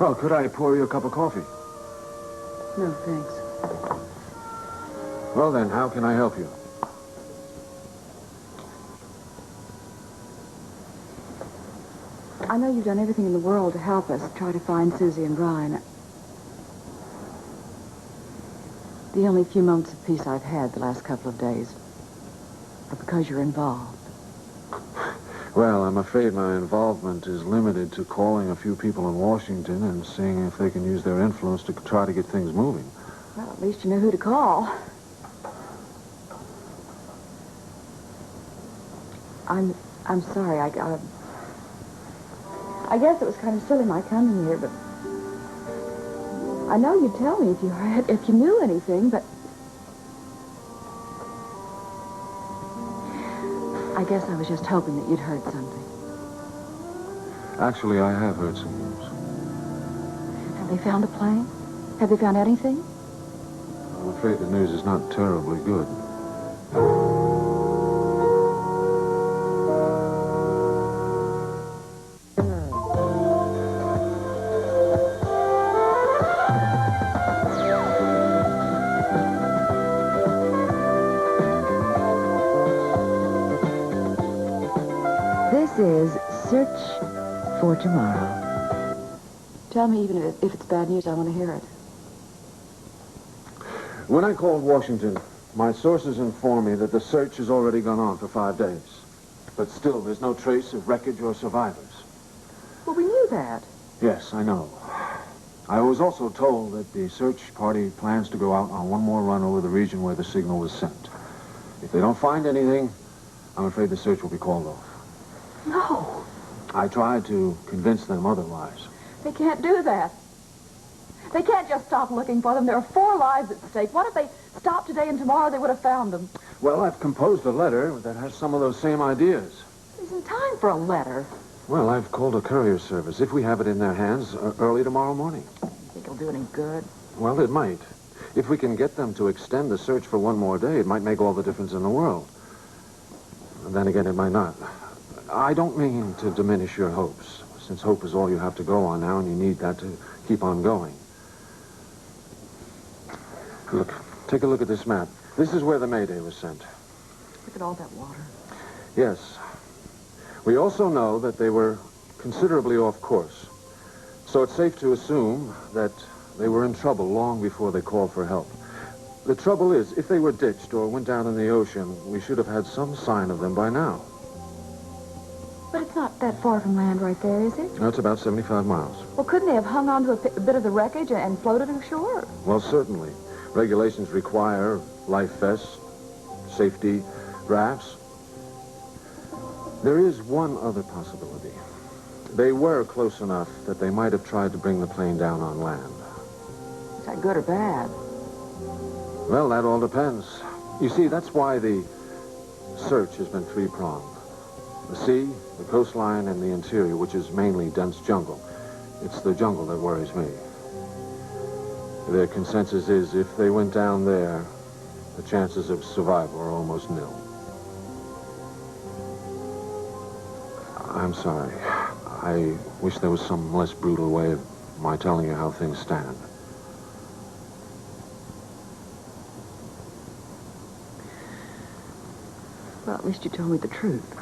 Oh, could I pour you a cup of coffee? No, thanks. Well, then, how can I help you? I know you've done everything in the world to help us try to find Susie and Brian. The only few moments of peace I've had the last couple of days are because you're involved. Well, I'm afraid my involvement is limited to calling a few people in Washington and seeing if they can use their influence to try to get things moving. Well, at least you know who to call. I'm sorry. I guess it was kind of silly my coming here, but I know you'd tell me if you knew anything, but I guess I was just hoping that you'd heard something. Actually, I have heard some news. Have they found a plane? Have they found anything? I'm afraid the news is not terribly good. This is Search for Tomorrow. Tell me, even if it's bad news, I want to hear it. When I called Washington, my sources informed me that the search has already gone on for 5 days. But still, there's no trace of wreckage or survivors. Well, we knew that. Yes, I know. I was also told that the search party plans to go out on one more run over the region where the signal was sent. If they don't find anything, I'm afraid the search will be called off. No. I tried to convince them otherwise. They can't do that. They can't just stop looking for them. There are 4 lives at stake. What if they stopped today and tomorrow they would have found them? Well, I've composed a letter that has some of those same ideas. There isn't time for a letter. Well, I've called a courier service. If we have it in their hands, early tomorrow morning. You think it'll do any good? Well, it might. If we can get them to extend the search for 1 more day, it might make all the difference in the world. And then again, it might not. I don't mean to diminish your hopes, since hope is all you have to go on now, and you need that to keep on going. Look, take a look at this map. This is where the Mayday was sent. Look at all that water. Yes. We also know that they were considerably off course. So it's safe to assume that they were in trouble long before they called for help. The trouble is, if they were ditched or went down in the ocean, we should have had some sign of them by now. But it's not that far from land right there, is it? No, it's about 75 miles. Well, couldn't they have hung on to a bit of the wreckage and floated ashore? Well, certainly. Regulations require life vests, safety rafts. There is one other possibility. They were close enough that they might have tried to bring the plane down on land. Is that good or bad? Well, that all depends. You see, that's why the search has been 3-pronged. The sea, the coastline, and the interior, which is mainly dense jungle. It's the jungle that worries me. Their consensus is if they went down there, the chances of survival are almost nil. I'm sorry. I wish there was some less brutal way of my telling you how things stand. Well, at least you told me the truth.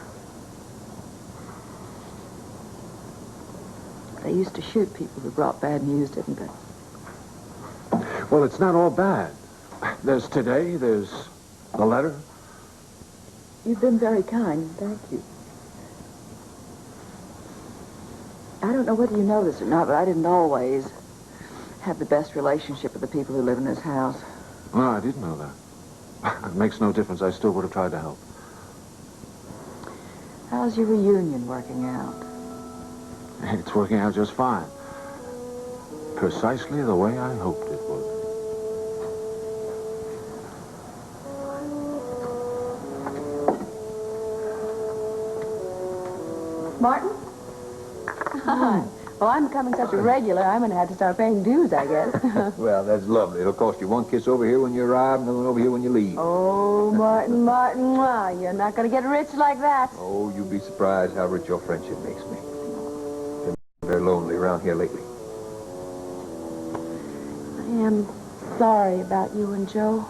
They used to shoot people who brought bad news, didn't they? Well, it's not all bad. There's today, there's the letter. You've been very kind. Thank you. I don't know whether you know this or not, but I didn't always have the best relationship with the people who live in this house. No, I didn't know that. It makes no difference. I still would have tried to help. How's your reunion working out? It's working out just fine. Precisely the way I hoped it would. Martin? Hi. Well, I'm becoming such a regular, I'm going to have to start paying dues, I guess. Well, that's lovely. It'll cost you 1 kiss over here when you arrive and another one over here when you leave. Oh, Martin, wow, you're not going to get rich like that. Oh, you'll be surprised how rich your friendship makes me. Been very lonely around here lately. I'm sorry about you and Joe.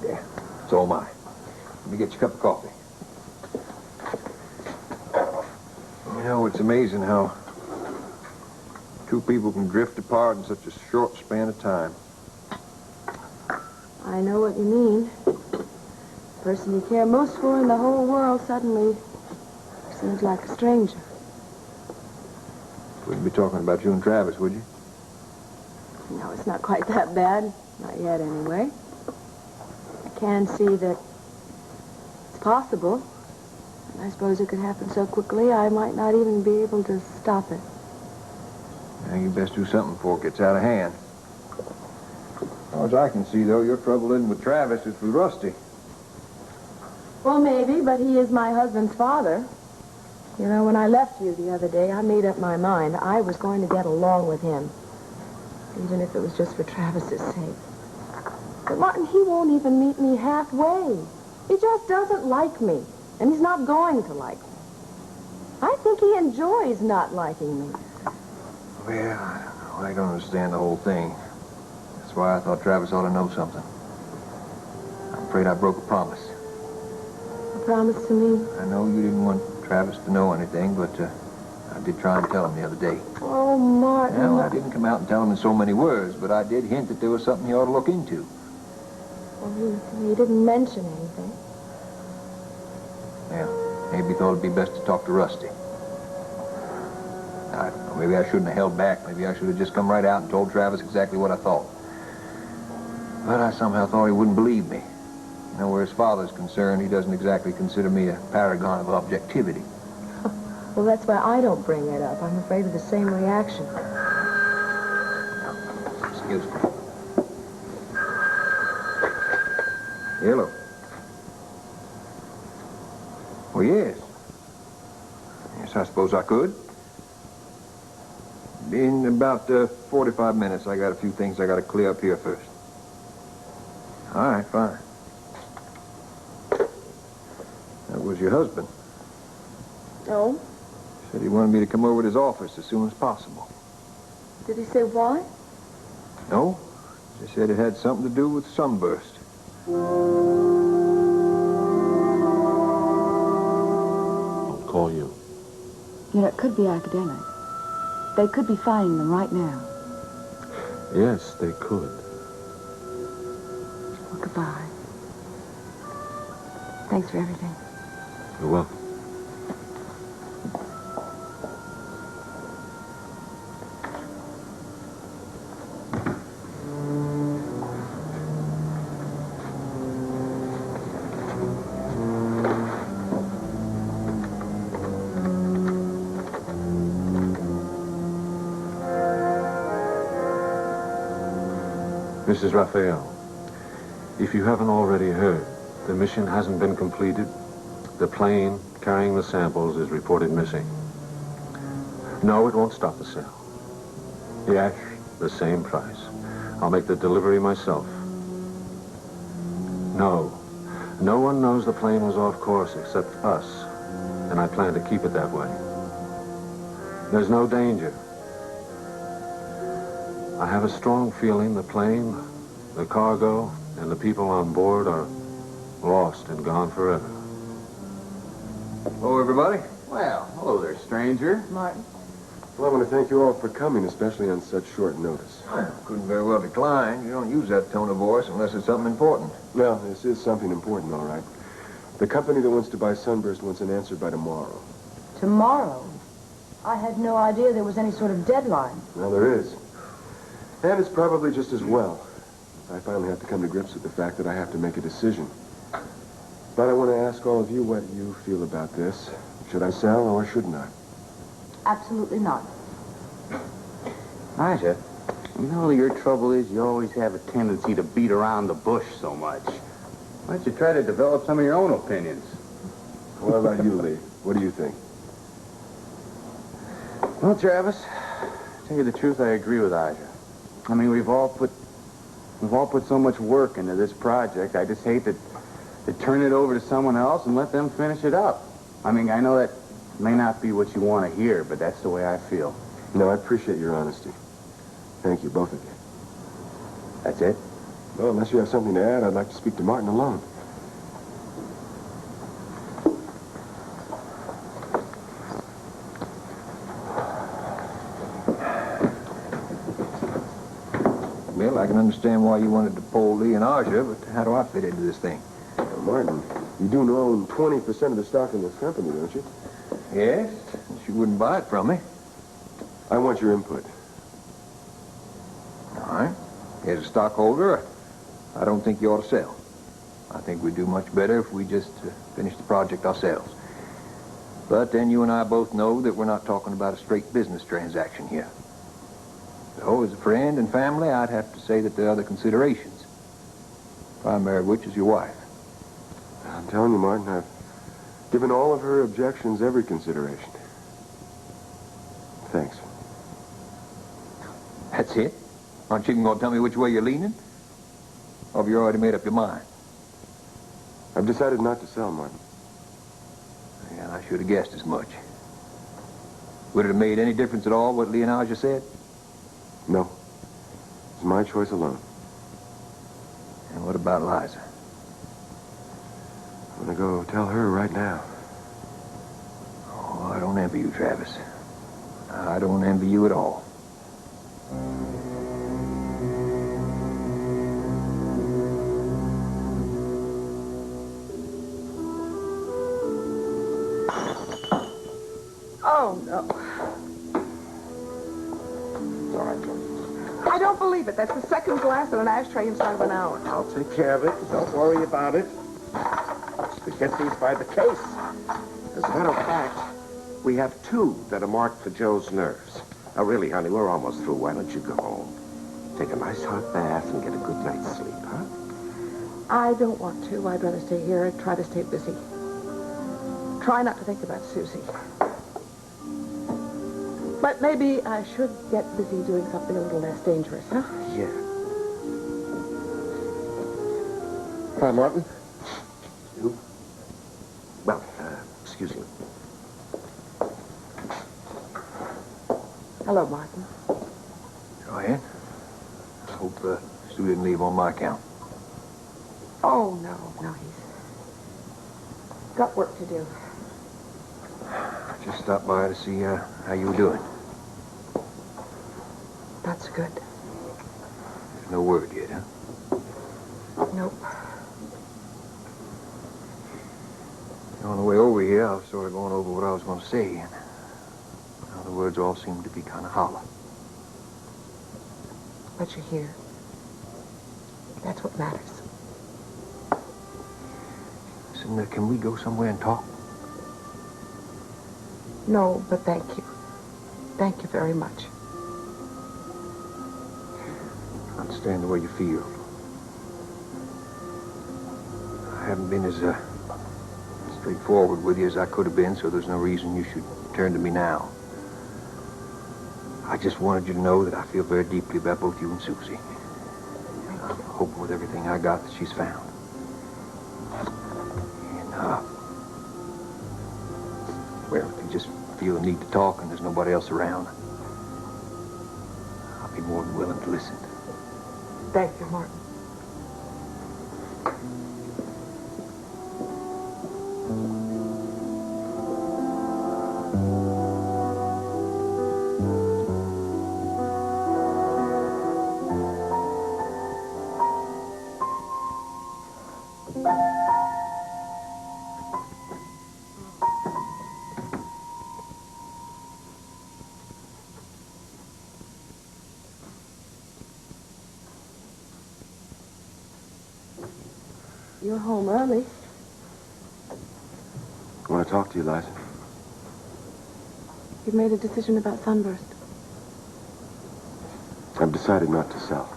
Yeah, so am I. Let me get you a cup of coffee. You know, it's amazing how two people can drift apart in such a short span of time. I know what you mean. The person you care most for in the whole world suddenly seems like a stranger. Wouldn't be talking about you and Travis, would you? No, it's not quite that bad. Not yet, anyway. I can see that it's possible. And I suppose it could happen so quickly I might not even be able to stop it. Now, you best do something before it gets out of hand. As far as I can see, though, your trouble isn't with Travis, it's with Rusty. Well, maybe, but he is my husband's father. You know, when I left you the other day, I made up my mind. I was going to get along with him, even if it was just for Travis's sake. But Martin, he won't even meet me halfway. He just doesn't like me, and he's not going to like me. I think he enjoys not liking me. Well, I don't understand the whole thing. That's why I thought Travis ought to know something. I'm afraid I broke a promise. A promise to me? I know you didn't want Travis to know anything, but I did try and tell him the other day. Oh, Martin. Well, I didn't come out and tell him in so many words, but I did hint that there was something he ought to look into. Well, he didn't mention anything. Yeah, maybe he thought it'd be best to talk to Rusty. I don't know, maybe I shouldn't have held back. Maybe I should have just come right out and told Travis exactly what I thought. But I somehow thought he wouldn't believe me. You know, where his father's concerned, he doesn't exactly consider me a paragon of objectivity. Well, that's why I don't bring it up. I'm afraid of the same reaction. Excuse me. Hello. Well, yes. Yes, I suppose I could. In about 45 minutes, I got a few things I got to clear up here first. All right, fine. That was your husband. Oh? Said he wanted me to come over to his office as soon as possible. Did he say why? No, he said it had something to do with Sunburst. I'll call you. You know, it could be academic. They could be finding them right now. Yes, they could. Well, goodbye. Thanks for everything. You're welcome. Mrs. Raphael, if you haven't already heard, the mission hasn't been completed. The plane carrying the samples is reported missing. No, it won't stop the sale. Yes, the same price. I'll make the delivery myself. No, no one knows the plane was off course except us, and I plan to keep it that way. There's no danger. I have a strong feeling the plane, the cargo, and the people on board are lost and gone forever. Hello, everybody. Well, hello there, stranger. Martin. Well, I want to thank you all for coming, especially on such short notice. Well, couldn't very well decline. You don't use that tone of voice unless it's something important. Well, this is something important, all right. The company that wants to buy Sunburst wants an answer by tomorrow. Tomorrow? I had no idea there was any sort of deadline. Well, there is. And it's probably just as well. I finally have to come to grips with the fact that I have to make a decision. But I want to ask all of you what you feel about this. Should I sell or shouldn't I? Absolutely not. Liza, you know your trouble is you always have a tendency to beat around the bush so much. Why don't you try to develop some of your own opinions? What about you, Lee? What do you think? Well, Travis, to tell you the truth, I agree with Liza. I mean, we've all put so much work into this project. I just hate to turn it over to someone else and let them finish it up. I mean, I know that may not be what you want to hear, but that's the way I feel. No, I appreciate your honesty. Thank you, both of you. That's it? Well, unless you have something to add, I'd like to speak to Martin alone. Well, I can understand why you wanted to poll Lee and Aja, but how do I fit into this thing? Well, Martin, you do own 20% of the stock in this company, don't you? Yes? She wouldn't buy it from me. I want your input. All right. As a stockholder, I don't think you ought to sell. I think we'd do much better if we just finish the project ourselves. But then you and I both know that we're not talking about a straight business transaction here. So, as a friend and family, I'd have to say that there are other considerations. Primary of which is your wife. I'm telling you, Martin, I've given all of her objections every consideration. Thanks. That's it? Aren't you even going to tell me which way you're leaning? Or have you already made up your mind? I've decided not to sell, Martin. Yeah, I should have guessed as much. Would it have made any difference at all what Lee and Aja said? No. It's my choice alone. And what about Liza? I'm gonna go tell her right now. Oh, I don't envy you, Travis. I don't envy you at all. Oh, no. All right, George. I don't believe it. That's the second glass in an ashtray inside of an hour. I'll take care of it. Don't worry about it. We get these by the case. As a matter of fact, we have 2 that are marked for Joe's nerves. Now, really, honey, we're almost through. Why don't you go home? Take a nice hot bath and get a good night's sleep, huh? I don't want to. I'd rather stay here and try to stay busy. Try not to think about Susie. But maybe I should get busy doing something a little less dangerous, huh? Yeah. Hi, Martin. You? Well, excuse me. Hello, Martin. Go ahead. I hope Stu didn't leave on my account. Oh, no, he's got work to do. Just stopped by to see how you were doing. That's good. There's no word yet, huh? Nope. On the way over here, I was sort of going over what I was going to say, and the words all seemed to be kind of hollow. But you're here. That's what matters. Listen, can we go somewhere and talk? No, but thank you. Thank you very much. I understand the way you feel. I haven't been as straightforward with you as I could have been, so there's no reason you should turn to me now. I just wanted you to know that I feel very deeply about both you and Susie. I'm hoping with everything I got that she's found. And, well, if you just feel the need to talk and there's nobody else around, I'll be more than willing to listen. Thank you, Martin. You're home early. I want to talk to you, Liza. You've made a decision about Sunburst. I've decided not to sell.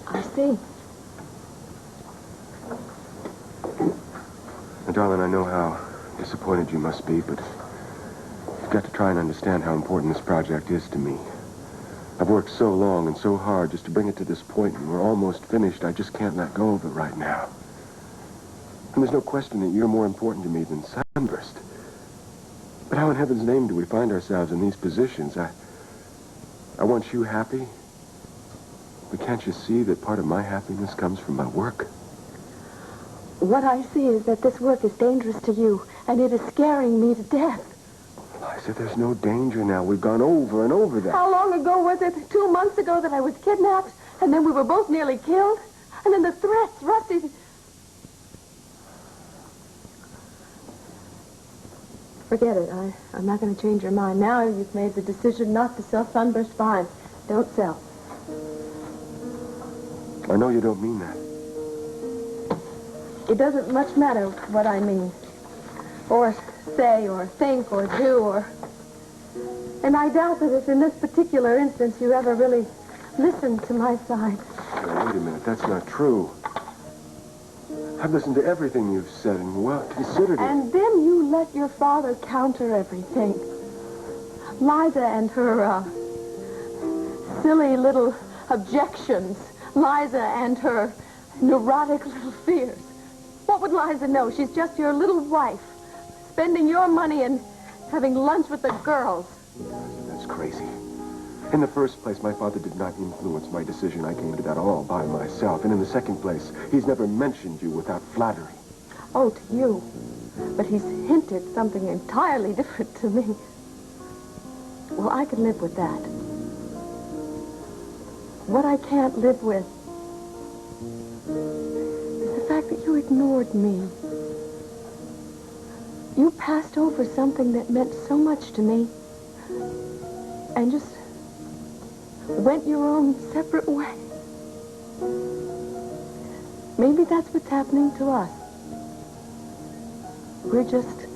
I see. Now, darling, I know how disappointed you must be, but you've got to try and understand how important this project is to me. I've worked so long and so hard just to bring it to this point, and we're almost finished. I just can't let go of it right now. And there's no question that you're more important to me than Sunburst. But how in heaven's name do we find ourselves in these positions? I want you happy. But can't you see that part of my happiness comes from my work? What I see is that this work is dangerous to you, and it is scaring me to death. Liza, there's no danger now. We've gone over and over that. How long ago was it? 2 months ago that I was kidnapped, and then we were both nearly killed? And then the threats, Rusty... Forget it. I'm not going to change your mind. Now you've made the decision not to sell Sunburst. Fine. Don't sell. I know you don't mean that. It doesn't much matter what I mean. Or say, or think, or do, or... And I doubt that if in this particular instance you ever really listened to my side. Now, wait a minute. That's not true. I've listened to everything you've said and, well, considered it. And then you let your father counter everything. Liza and her, silly little objections. Liza and her neurotic little fears. What would Liza know? She's just your little wife, spending your money and having lunch with the girls. That's crazy. In the first place, my father did not influence my decision. I came to that all by myself. And in the second place, he's never mentioned you without flattery. Oh, to you. But he's hinted something entirely different to me. Well, I can live with that. What I can't live with is the fact that you ignored me. You passed over something that meant so much to me and just went your own separate way. Maybe that's what's happening to us. We're just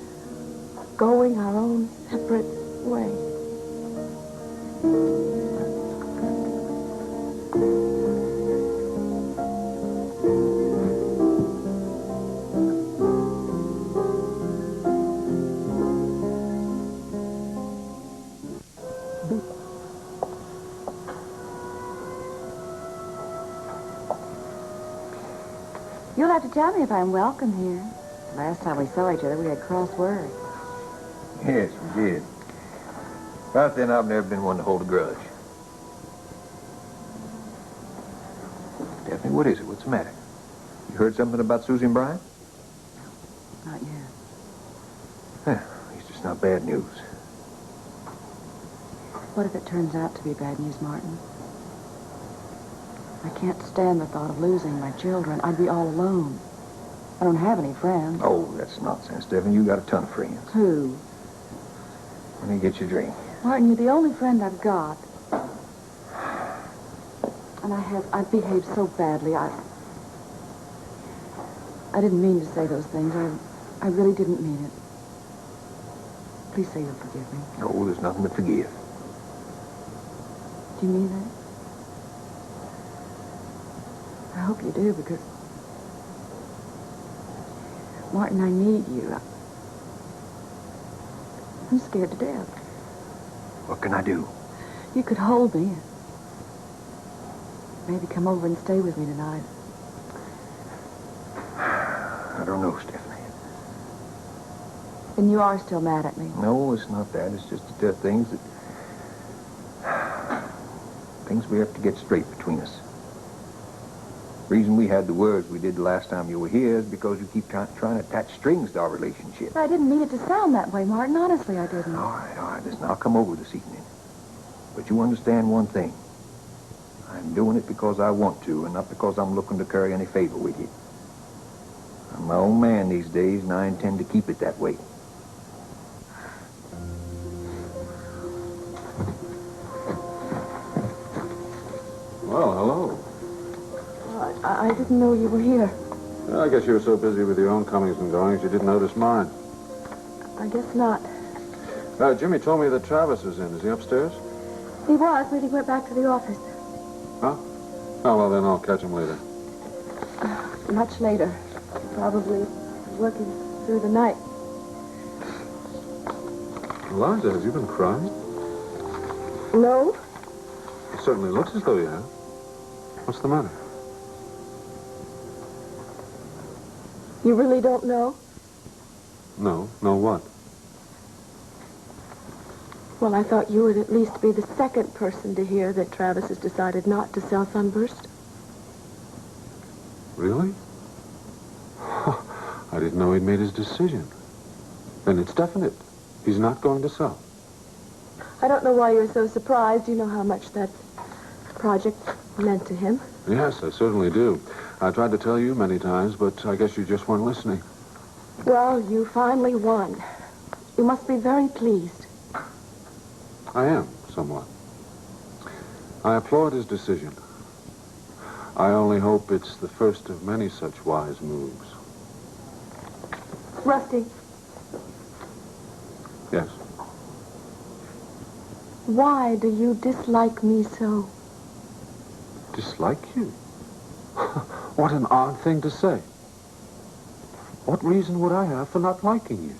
going our own separate way. You'll have to tell me if I'm welcome here. Last time we saw each other, we had cross words. Yes, we did. But then I've never been one to hold a grudge. Daphne, what is it? What's the matter? You heard something about Susie and Brian? Not yet. At least it's not bad news. What if it turns out to be bad news, Martin? I can't stand the thought of losing my children. I'd be all alone. I don't have any friends. Oh, that's nonsense, Daphne. You got a ton of friends. Who? Let me get you a drink. Martin, you're the only friend I've got. And I've behaved so badly. I didn't mean to say those things. I really didn't mean it. Please say you'll forgive me. Oh, there's nothing to forgive. Do you mean that? I hope you do, because... Martin, I need you. I'm scared to death. What can I do? You could hold me. Maybe come over and stay with me tonight. I don't know, Stephanie. And you are still mad at me. No, it's not that. It's just that there are things that... things we have to get straight between us. The reason we had the words we did the last time you were here is because you keep trying to attach strings to our relationship. I didn't mean it to sound that way, Martin. Honestly, I didn't. All right. Listen, I'll come over this evening. But you understand one thing. I'm doing it because I want to, and not because I'm looking to curry any favor with you. I'm my own man these days, and I intend to keep it that way. Well, hello. I didn't know you were here. Well, I guess you were so busy with your own comings and goings you didn't notice mine. I guess not. Jimmy told me that Travis is in. Is he upstairs? He was, but he went back to the office. Huh? Oh, well, then I'll catch him later. Much later. Probably working through the night. Liza, have you been crying? No? It certainly looks as though you have. What's the matter? You really don't know? No. No what? Well, I thought you would at least be the second person to hear that Travis has decided not to sell Sunburst. Really? I didn't know he'd made his decision. Then it's definite. He's not going to sell. I don't know why you're so surprised. You know how much that project meant to him. Yes, I certainly do. I tried to tell you many times, but I guess you just weren't listening. Well, you finally won. You must be very pleased. I am, somewhat. I applaud his decision. I only hope it's the first of many such wise moves. Rusty, Yes. why do you dislike me so? Dislike you? What an odd thing to say. What reason would I have for not liking you?